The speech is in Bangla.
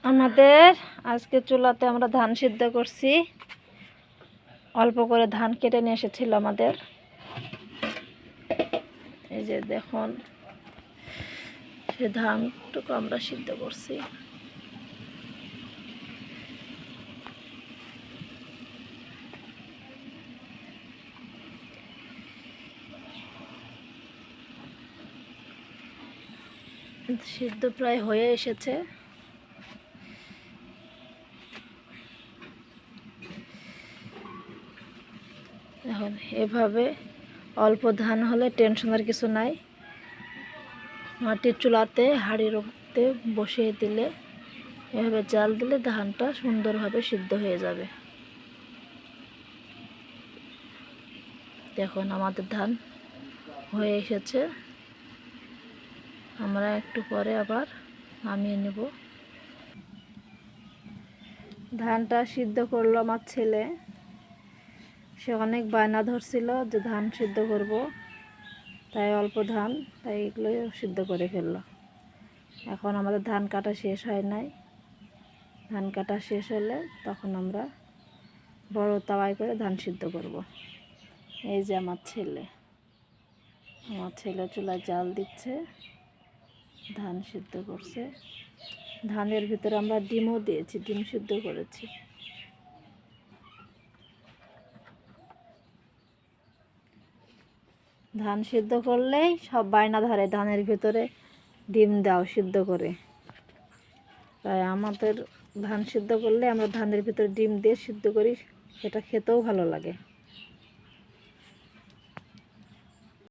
আমাদের আজকে চুলাতে আমরা ধান সিদ্ধ করছি। অল্প করে ধান কেটে নিয়ে এসেছিল আমাদের। এই যে দেখুন, সে ধানটুকু আমরা সিদ্ধ করছি। সিদ্ধ প্রায় হয়ে এসেছে। এখন এভাবে অল্প ধান হলে টেনশনের কিছু নাই। মাটির চুলাতে হাঁড়ির উপরে বসিয়ে দিলে, এভাবে জাল দিলে ধানটা সুন্দরভাবে সিদ্ধ হয়ে যাবে। দেখুন আমাদের ধান হয়ে এসেছে। আমরা একটু পরে আবার নামিয়ে নেব। ধানটা সিদ্ধ করলো আমার ছেলে। সে অনেক বায়না ধরছিল যে ধান সিদ্ধ করব, তাই অল্প ধান, তাই এগুলো সিদ্ধ করে ফেললো। এখন আমাদের ধান কাটা শেষ হয় নাই। ধান কাটা শেষ হলে তখন আমরা বড় তাওয়ায় করে ধান সিদ্ধ করব। এই যে আমার ছেলে চুলায় জাল দিচ্ছে, ধান সিদ্ধ করছে। ধানের ভিতরে আমরা ডিমও দিয়েছি, ডিম সিদ্ধ করেছি। ধান সিদ্ধ করলেই সব বায়না ধরে ধানের ভিতরে ডিম দাও সিদ্ধ করে। তাই আমাদের ধান সিদ্ধ করলে আমরা ধানের ভিতরে ডিম দিয়ে সিদ্ধ করি, সেটা খেতেও ভালো লাগে।